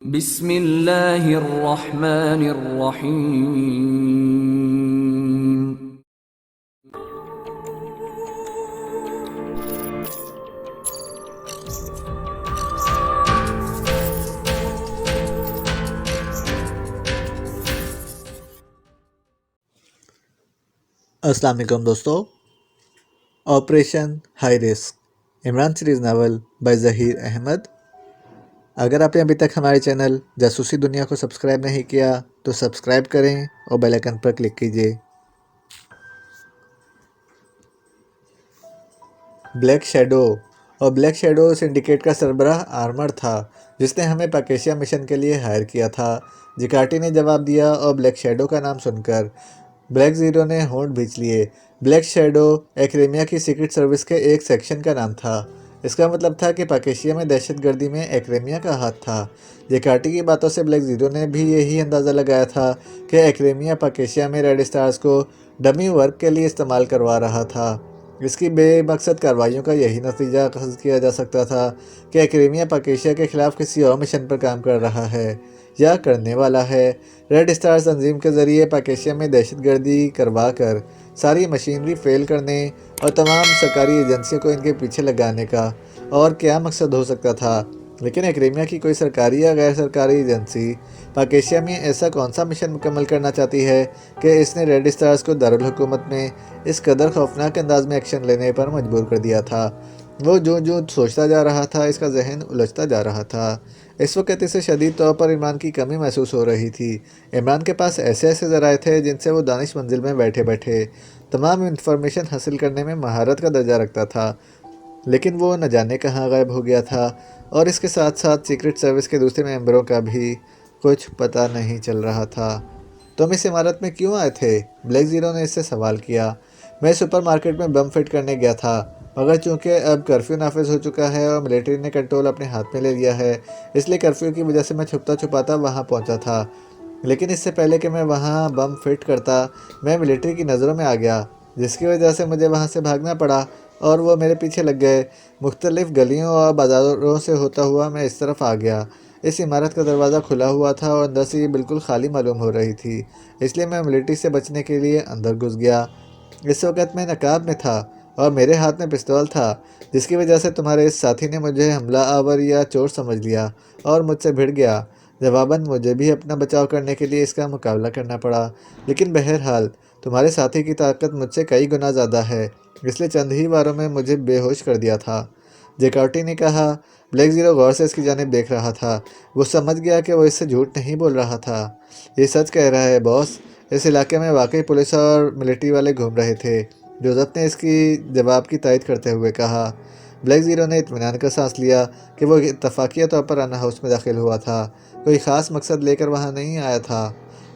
بسم اللہ الرحمن الرحیم۔ السلام علیکم دوستو۔ Operation high risk Imran series novel by Zaheer Ahmed. اگر آپ نے ابھی تک ہمارے چینل جاسوسی دنیا کو سبسکرائب نہیں کیا تو سبسکرائب کریں اور بیل آئیکن پر کلک کیجیے۔ Black shadow black shadow syndicate کا سربراہ آرمر تھا جس نے ہمیں پاکیشیا مشن کے لیے ہائر کیا تھا، جکارٹی نے جواب دیا، اور بلیک شیڈو کا نام سن کر بلیک زیرو نے ہونٹ بھینچ لیے۔ بلیک شیڈو ایکریمیا کی سیکرٹ سروس کے ایک سیکشن کا نام تھا۔ اس کا مطلب تھا کہ پاکیشیا میں دہشت گردی میں ایکریمیا کا ہاتھ تھا۔ جکارٹی کی باتوں سے بلیک زیرو نے بھی یہی اندازہ لگایا تھا کہ ایکریمیا پاکیشیا میں ریڈ اسٹارز کو ڈمی ورک کے لیے استعمال کروا رہا تھا۔ اس کی بے مقصد کارروائیوں کا یہی نتیجہ اخذ کیا جا سکتا تھا کہ ایکریمیا پاکیشیا کے خلاف کسی اور مشن پر کام کر رہا ہے یا کرنے والا ہے۔ ریڈ اسٹار تنظیم کے ذریعے پاکیشیا میں دہشت گردی کروا کر ساری مشینری فیل کرنے اور تمام سرکاری ایجنسیوں کو ان کے پیچھے لگانے کا اور کیا مقصد ہو سکتا تھا؟ لیکن ایکریمیا کی کوئی سرکاری یا غیر سرکاری ایجنسی پاکیشیا میں ایسا کون سا مشن مکمل کرنا چاہتی ہے کہ اس نے ریڈ اسٹارز کو دارالحکومت میں اس قدر خوفناک انداز میں ایکشن لینے پر مجبور کر دیا تھا؟ وہ جو سوچتا جا رہا تھا اس کا ذہن الجھتا جا رہا تھا۔ اس وقت اسے شدید طور پر عمران کی کمی محسوس ہو رہی تھی۔ عمران کے پاس ایسے ذرائع تھے جن سے وہ دانش منزل میں بیٹھے بیٹھے تمام انفارمیشن حاصل کرنے میں مہارت کا درجہ رکھتا تھا، لیکن وہ نہ جانے کہاں غائب ہو گیا تھا، اور اس کے ساتھ ساتھ سیکرٹ سروس کے دوسرے ممبروں کا بھی کچھ پتہ نہیں چل رہا تھا۔ تم اس عمارت میں کیوں آئے تھے؟ بلیک زیرو نے اس سے سوال کیا۔ میں سپر مارکیٹ میں بم فٹ کرنے گیا تھا، مگر چونکہ اب کرفیو نافذ ہو چکا ہے اور ملٹری نے کنٹرول اپنے ہاتھ میں لے لیا ہے، اس لیے کرفیو کی وجہ سے میں چھپتا چھپاتا وہاں پہنچا تھا۔ لیکن اس سے پہلے کہ میں وہاں بم فٹ کرتا، میں ملٹری کی نظروں میں آ گیا، جس کی وجہ سے مجھے وہاں سے بھاگنا پڑا اور وہ میرے پیچھے لگ گئے۔ مختلف گلیوں اور بازاروں سے ہوتا ہوا میں اس طرف آ گیا۔ اس عمارت کا دروازہ کھلا ہوا تھا اور اندر سے یہ بالکل خالی معلوم ہو رہی تھی، اس لیے میں ملٹری سے بچنے کے لیے اندر گھس گیا۔ اس وقت میں نقاب میں تھا اور میرے ہاتھ میں پستول تھا، جس کی وجہ سے تمہارے اس ساتھی نے مجھے حملہ آور یا چور سمجھ لیا اور مجھ سے بھڑ گیا۔ جواباً مجھے بھی اپنا بچاؤ کرنے کے لیے اس کا مقابلہ کرنا پڑا، لیکن بہرحال تمہارے ساتھی کی طاقت مجھ سے کئی گنا زیادہ ہے، اس لیے چند ہی واروں میں مجھے بے ہوش کر دیا تھا۔ جکارٹی نے کہا۔ بلیک زیرو غور سے اس کی جانب دیکھ رہا تھا۔ وہ سمجھ گیا کہ وہ اس سے جھوٹ نہیں بول رہا تھا۔ یہ سچ کہہ رہا ہے باس، اس علاقے میں واقعی پولیس اور ملٹری والے گھوم رہے تھے، جوزف نے اس کی جواب کی تائید کرتے ہوئے کہا۔ بلیک زیرو نے اطمینان کا سانس لیا کہ وہ اتفاقیہ طور پر انا ہاؤس میں داخل ہوا تھا، کوئی خاص مقصد لے کر وہاں نہیں آیا تھا۔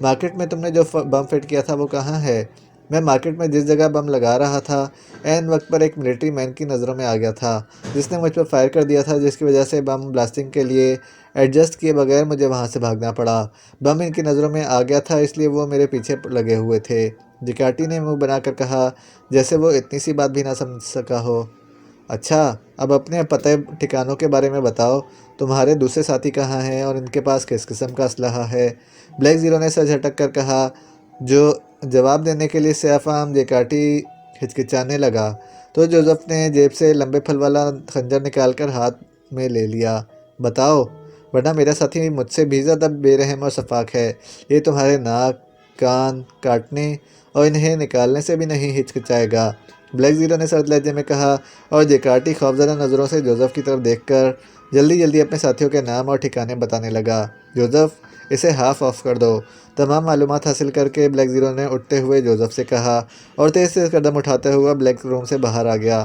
مارکیٹ میں تم نے جو بم فٹ کیا تھا وہ کہاں ہے؟ میں مارکیٹ میں جس جگہ بم لگا رہا تھا عین وقت پر ایک ملٹری مین کی نظروں میں آ گیا تھا، جس نے مجھ پر فائر کر دیا تھا، جس کی وجہ سے بم بلاسٹنگ کے لیے ایڈجسٹ کیے بغیر مجھے وہاں سے بھاگنا پڑا۔ بم ان کی نظروں میں آ گیا تھا، اس لیے وہ میرے پیچھے لگے ہوئے تھے۔ جکارٹی نے منہ بنا کر کہا، جیسے وہ اتنی سی بات بھی نہ سمجھ سکا ہو۔ اچھا، اب اپنے پتہ ٹھکانوں کے بارے میں بتاؤ، تمہارے دوسرے ساتھی کہاں ہیں اور ان کے پاس کس قسم کا اسلحہ ہے؟ بلیک زیرو نے سر جھٹک کر کہا۔ جو جواب دینے کے لیے سیاہ فام جکارٹی ہچکچانے لگا تو جوزف نے جیب سے لمبے پھل والا خنجر نکال کر ہاتھ میں لے لیا۔ بتاؤ، ورنہ میرا ساتھی مجھ سے بھی زیادہ بے رحم اور شفاق ہے، یہ تمہارے ناک کان کاٹنے اور انہیں نکالنے سے بھی نہیں ہچکچائے گا۔ بلیک زیرو نے سرد لہجے میں کہا، اور جکارٹی خوفزدہ نظروں سے جوزف کی طرف دیکھ کر جلدی جلدی اپنے ساتھیوں کے نام اور ٹھکانے بتانے لگا۔ جوزف، اسے ہاف آف کر دو۔ تمام معلومات حاصل کر کے بلیک زیرو نے اٹھتے ہوئے جوزف سے کہا اور تیز تیز قدم اٹھاتے ہوا بلیک روم سے باہر آ گیا۔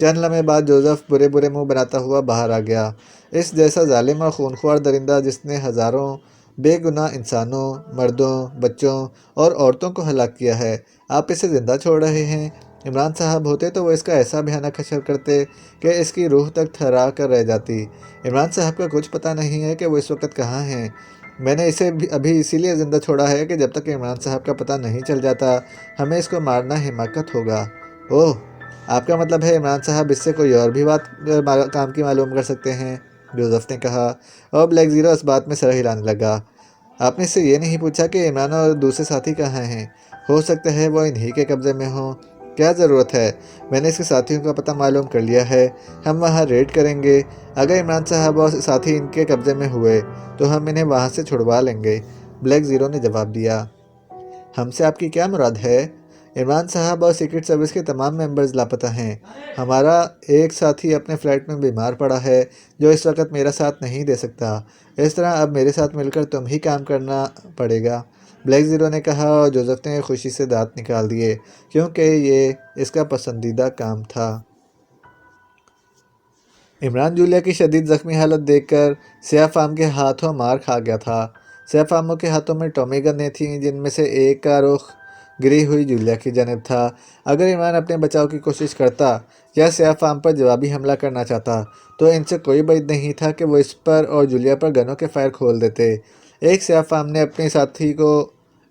چند لمحے بعد جوزف برے برے منہ بناتا ہوا باہر آ گیا۔ اس جیسا ظالم اور خونخوار درندہ جس نے ہزاروں بے گناہ انسانوں، مردوں، بچوں اور عورتوں کو ہلاک کیا ہے، آپ اسے زندہ چھوڑ رہے ہیں؟ عمران صاحب ہوتے تو وہ اس کا ایسا بھیانک حشر کرتے کہ اس کی روح تک تھرا کر رہ جاتی۔ عمران صاحب کا کچھ پتہ نہیں ہے کہ وہ اس وقت کہاں ہیں۔ میں نے اسے ابھی اسی لیے زندہ چھوڑا ہے کہ جب تک عمران صاحب کا پتہ نہیں چل جاتا ہمیں اس کو مارنا حماقت ہوگا۔ اوہ، آپ کا مطلب ہے عمران صاحب اس سے کوئی اور بھی بات کام کی معلوم کر سکتے ہیں؟ جوزف نے کہا اور بلیک زیرو اس بات میں سر ہلانے لگا۔ آپ نے اس سے یہ نہیں پوچھا کہ عمران اور دوسرے ساتھی کہاں ہیں؟ ہو سکتا ہے وہ انہی کے قبضے میں ہوں۔ کیا ضرورت ہے؟ میں نے اس کے ساتھیوں کا پتہ معلوم کر لیا ہے، ہم وہاں ریڈ کریں گے۔ اگر عمران صاحب اور ساتھی ان کے قبضے میں ہوئے تو ہم انہیں وہاں سے چھڑوا لیں گے، بلیک زیرو نے جواب دیا۔ ہم سے آپ کی کیا مراد ہے؟ عمران صاحب اور سیکرٹ سروس کے تمام ممبرز لاپتہ ہیں۔ ہمارا ایک ساتھی اپنے فلیٹ میں بیمار پڑا ہے جو اس وقت میرا ساتھ نہیں دے سکتا، اس طرح اب میرے ساتھ مل کر تم ہی کام کرنا پڑے گا، بلیک زیرو نے کہا اور جوزف نے خوشی سے دانت نکال دیے کیونکہ یہ اس کا پسندیدہ کام تھا۔ عمران جولیا کی شدید زخمی حالت دیکھ کر سیاہ فام کے ہاتھوں مار کھا گیا تھا۔ سیاہ فاموں کے ہاتھوں میں ٹومی گنیں تھیں جن میں سے ایک کا رخ گری ہوئی جولیا کی جانب تھا۔ اگر عمران اپنے بچاؤ کی کوشش کرتا یا سیاہ فام پر جوابی حملہ کرنا چاہتا تو ان سے کوئی بعید نہیں تھا کہ وہ اس پر اور جولیا پر گنوں کے فائر کھول دیتے۔ ایک سیاہ فام نے اپنے ساتھی کو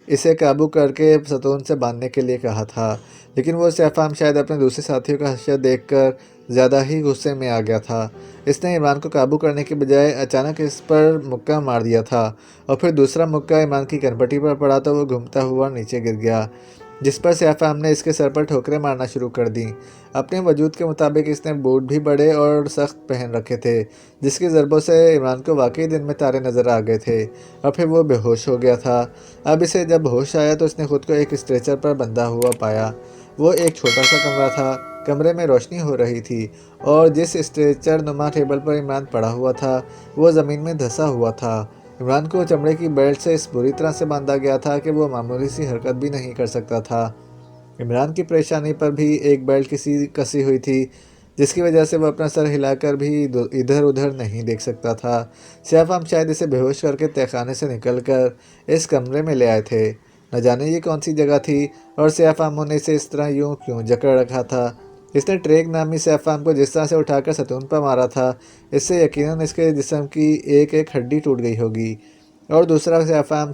اسے قابو کر کے ستون سے باندھنے کے لیے کہا تھا، لیکن وہ سیاہ فام شاید اپنے دوسرے ساتھیوں کا حشر دیکھ کر زیادہ ہی غصے میں آ گیا تھا۔ اس نے عمران کو قابو کرنے کے بجائے اچانک اس پر مکہ مار دیا تھا اور پھر دوسرا مکہ عمران کی کنپٹی پر پڑا تو وہ گھومتا ہوا نیچے گر گیا، جس پر سیاہ فام نے اس کے سر پر ٹھوکریں مارنا شروع کر دیں۔ اپنے وجود کے مطابق اس نے بوٹ بھی بڑے اور سخت پہن رکھے تھے، جس کی ضربوں سے عمران کو واقعی دن میں تارے نظر آ گئے تھے اور پھر وہ بے ہوش ہو گیا تھا۔ اب اسے جب ہوش آیا تو اس نے خود کو ایک اسٹریچر پر بندھا ہوا پایا۔ وہ ایک چھوٹا سا کمرہ تھا، کمرے میں روشنی ہو رہی تھی اور جس اسٹریچر نما ٹیبل پر عمران پڑا ہوا تھا وہ زمین میں دھسا ہوا تھا۔ عمران کو چمڑے کی بیلٹ سے اس بری طرح سے باندھا گیا تھا کہ وہ معمولی سی حرکت بھی نہیں کر سکتا تھا۔ عمران کی پریشانی پر بھی ایک بیلٹ کسی ہوئی تھی جس کی وجہ سے وہ اپنا سر ہلا کر بھی ادھر ادھر نہیں دیکھ سکتا تھا۔ سیاہ فام شاید اسے بے ہوش کر کے تہہ خانے سے نکل کر اس کمرے میں لے آئے تھے۔ نہ جانے یہ کون سی جگہ تھی اور سیاہ فاموں نے اسے اس طرح یوں کیوں جکڑ رکھا تھا۔ اس نے ٹریگ نامی سیاہ فام کو جس طرح سے اٹھا کر ستون پر مارا تھا، اس سے یقیناً اس کے جسم کی ایک ایک ہڈی ٹوٹ گئی ہوگی، اور دوسرا سیاہ فام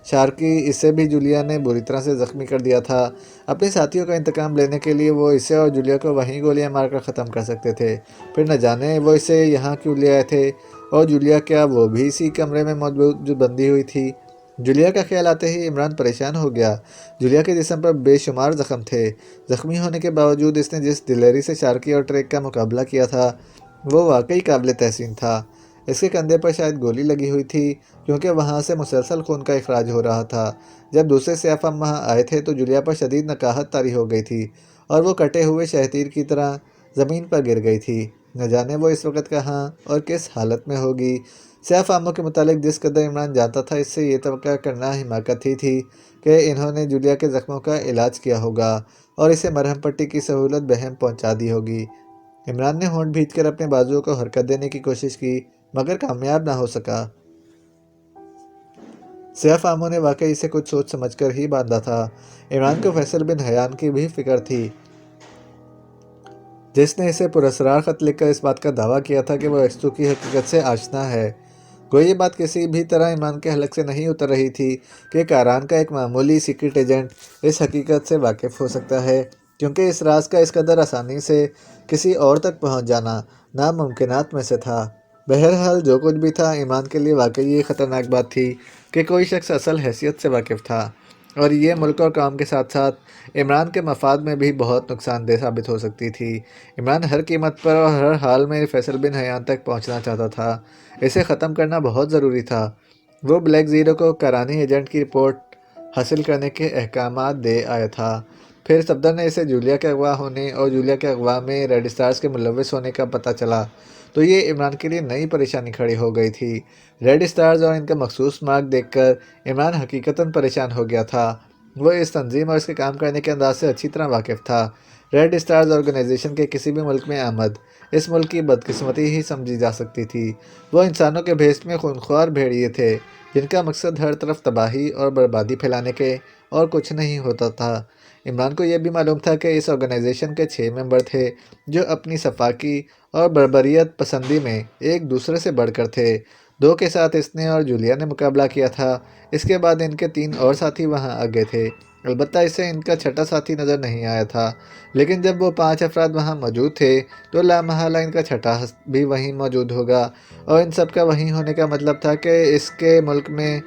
شارکی، اسے بھی جولیا نے بری طرح سے زخمی کر دیا تھا۔ اپنے ساتھیوں کا انتقام لینے کے لیے وہ اسے اور جولیا کو وہیں گولیاں مار کر ختم کر سکتے تھے، پھر نہ جانے وہ اسے یہاں کیوں لے آئے تھے، اور جولیا کیا وہ بھی اسی کمرے میں موجود جو بندھی ہوئی تھی؟ جولیا کا خیال آتے ہی عمران پریشان ہو گیا۔ جولیا کے جسم پر بے شمار زخم تھے، زخمی ہونے کے باوجود اس نے جس دلیری سے شارکی اور ٹریگ کا مقابلہ کیا تھا وہ واقعی قابل تحسین تھا۔ اس کے کندھے پر شاید گولی لگی ہوئی تھی کیونکہ وہاں سے مسلسل خون کا اخراج ہو رہا تھا۔ جب دوسرے سیاہ فام وہاں آئے تھے تو جولیا پر شدید نقاہت طاری ہو گئی تھی اور وہ کٹے ہوئے شہتیر کی طرح زمین پر گر گئی تھی۔ نہ جانے وہ اس وقت کہاں اور کس حالت میں ہوگی۔ سیاہ فاموں کے متعلق جس قدر عمران جانتا تھا، اس سے یہ توقع کرنا حماقت ہی تھی کہ انہوں نے جولیا کے زخموں کا علاج کیا ہوگا اور اسے مرہم پٹی کی سہولت بہم پہنچا دی ہوگی۔ عمران نے ہونٹ بھینچ کر اپنے بازوؤں کو حرکت دینے کی کوشش کی مگر کامیاب نہ ہو سکا۔ سیاہ فاموں نے واقعی اسے کچھ سوچ سمجھ کر ہی باندھا تھا۔ عمران کو فیصل بن حیان کی بھی فکر تھی، جس نے اسے پراسرار خط لکھ کر اس بات کا دعویٰ کیا تھا کہ وہ ایکسٹو کی حقیقت سے آشنا ہے۔ گویا یہ بات کسی بھی طرح عمران کے حلق سے نہیں اتر رہی تھی کہ کاران کا ایک معمولی سیکرٹ ایجنٹ اس حقیقت سے واقف ہو سکتا ہے، کیونکہ اس راز کا اس قدر آسانی سے کسی اور تک پہنچ جانا ناممکنات میں سے تھا۔ بہرحال جو کچھ بھی تھا، عمران کے لیے واقعی یہ خطرناک بات تھی کہ کوئی شخص اصل حیثیت سے واقف تھا، اور یہ ملک اور قوم کے ساتھ ساتھ عمران کے مفاد میں بھی بہت نقصان دہ ثابت ہو سکتی تھی۔ عمران ہر قیمت پر اور ہر حال میں فیصل بن حیان تک پہنچنا چاہتا تھا، اسے ختم کرنا بہت ضروری تھا۔ وہ بلیک زیرو کو کارانی ایجنٹ کی رپورٹ حاصل کرنے کے احکامات دے آیا تھا۔ پھر صفدر نے اسے جولیا کے اغوا ہونے اور جولیا کے اغوا میں ریڈ اسٹارز کے ملوث ہونے کا پتہ چلا تو یہ عمران کے لیے نئی پریشانی کھڑی ہو گئی تھی۔ ریڈ اسٹارز اور ان کا مخصوص مارک دیکھ کر عمران حقیقتاً پریشان ہو گیا تھا۔ وہ اس تنظیم اور اس کے کام کرنے کے انداز سے اچھی طرح واقف تھا۔ ریڈ اسٹارز آرگنائزیشن کے کسی بھی ملک میں آمد اس ملک کی بدقسمتی ہی سمجھی جا سکتی تھی۔ وہ انسانوں کے بھیس میں خونخوار بھیڑیے تھے جن کا مقصد ہر طرف تباہی اور بربادی پھیلانے کے اور کچھ نہیں ہوتا تھا۔ عمران کو یہ بھی معلوم تھا کہ اس آرگنائزیشن کے 6 ممبر تھے جو اپنی صفاقی اور بربریت پسندی میں ایک دوسرے سے بڑھ کر تھے۔ 2 کے ساتھ اس نے اور جولیا نے مقابلہ کیا تھا۔ اس کے بعد ان کے 3 اور ساتھی وہاں آگے تھے، البتہ اسے ان کا چھٹا ساتھی نظر نہیں آیا تھا۔ لیکن جب وہ 5 افراد وہاں موجود تھے تو لامحالہ ان کا چھٹا بھی وہیں موجود ہوگا، اور ان سب کا وہیں ہونے کا مطلب تھا کہ اس کے ملک میں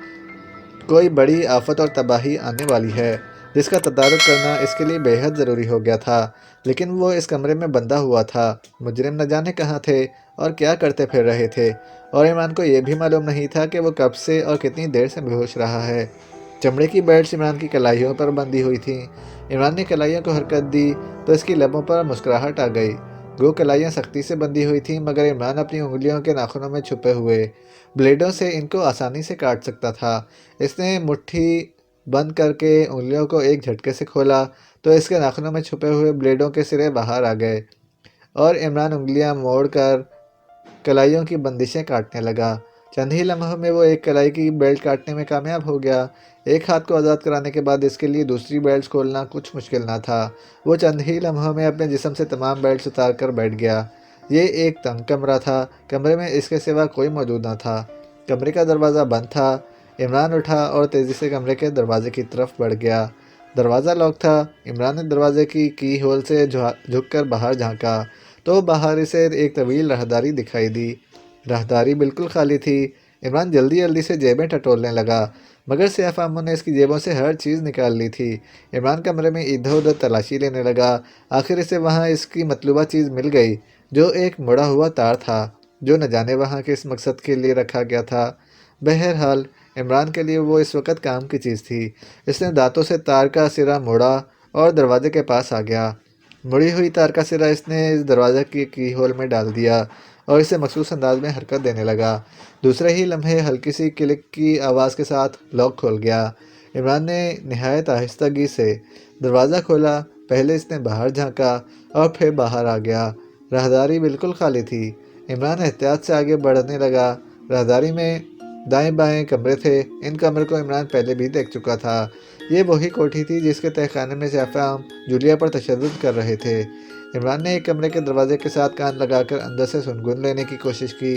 کوئی بڑی آفت اور تباہی آنے والی ہے، جس کا تدارک کرنا اس کے لیے بے حد ضروری ہو گیا تھا۔ لیکن وہ اس کمرے میں بندہ ہوا تھا، مجرم نہ جانے کہاں تھے اور کیا کرتے پھر رہے تھے، اور عمران کو یہ بھی معلوم نہیں تھا کہ وہ کب سے اور کتنی دیر سے بے ہوش رہا ہے۔ چمڑے کی بیلٹس عمران کی کلائیوں پر بندھی ہوئی تھیں۔ عمران نے کلائیوں کو حرکت دی تو اس کی لبوں پر مسکراہٹ آ گئی۔ گو کلائیاں سختی سے بندھی ہوئی تھیں، مگر عمران اپنی انگلیوں کے ناخنوں میں چھپے ہوئے بلیڈوں سے ان کو آسانی سے کاٹ سکتا تھا۔ اس نے مٹھی بند کر کے انگلیوں کو ایک جھٹکے سے کھولا تو اس کے ناخنوں میں چھپے ہوئے بلیڈوں کے سرے باہر آ گئے، اور عمران انگلیاں موڑ کر کلائیوں کی بندشیں کاٹنے لگا۔ چند ہی لمحوں میں وہ ایک کلائی کی بیلٹ کاٹنے میں کامیاب ہو گیا۔ ایک ہاتھ کو آزاد کرانے کے بعد اس کے لیے دوسری بیلٹ کھولنا کچھ مشکل نہ تھا۔ وہ چند ہی لمحوں میں اپنے جسم سے تمام بیلٹس اتار کر بیٹھ گیا۔ یہ ایک تنگ کمرہ تھا، کمرے میں اس کے سوا کوئی موجود نہ تھا۔ کمرے کا دروازہ بند تھا۔ عمران اٹھا اور تیزی سے کمرے کے دروازے کی طرف بڑھ گیا۔ دروازہ لاک تھا۔ عمران نے دروازے کی ہول سے جھک کر باہر جھانکا تو باہر اسے ایک طویل راہداری دکھائی دی۔ راہداری بالکل خالی تھی۔ عمران جلدی جلدی سے جیبیں ٹٹولنے لگا، مگر سیاہ فاموں نے اس کی جیبوں سے ہر چیز نکال لی تھی۔ عمران کمرے میں ادھر ادھر تلاشی لینے لگا۔ آخر اسے وہاں اس کی مطلوبہ چیز مل گئی، جو ایک مڑا ہوا تار تھا، جو نہ جانے وہاں کس مقصد کے لیے رکھا گیا تھا۔ بہرحال عمران کے لیے وہ اس وقت کام کی چیز تھی۔ اس نے دانتوں سے تار کا سرا موڑا اور دروازے کے پاس آ گیا۔ مڑی ہوئی تار کا سرا اس نے اس دروازے کی ہول میں ڈال دیا اور اسے مخصوص انداز میں حرکت دینے لگا۔ دوسرے ہی لمحے ہلکی سی کلک کی آواز کے ساتھ لاک کھول گیا۔ عمران نے نہایت آہستگی سے دروازہ کھولا۔ پہلے اس نے باہر جھانکا اور پھر باہر آ گیا۔ راہداری بالکل خالی تھی۔ عمران احتیاط سے آگے بڑھنے لگا۔ راہداری میں دائیں بائیں کمرے تھے۔ ان کمرے کو عمران پہلے بھی دیکھ چکا تھا۔ یہ وہی کوٹھی تھی جس کے تہہ خانے میں سیاہ فام جولیا پر تشدد کر رہے تھے۔ عمران نے ایک کمرے کے دروازے کے ساتھ کان لگا کر اندر سے سنگن لینے کی کوشش کی،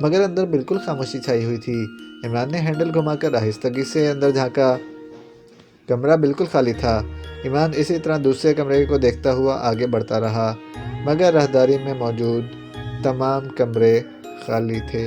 مگر اندر بالکل خاموشی چھائی ہوئی تھی۔ عمران نے ہینڈل گھما کر آہستگی سے اندر جھانکا۔ کمرہ بالکل خالی تھا۔ عمران اسی طرح دوسرے کمرے کو دیکھتا ہوا آگے بڑھتا رہا، مگر راہداری میں موجود تمام کمرے خالی تھے۔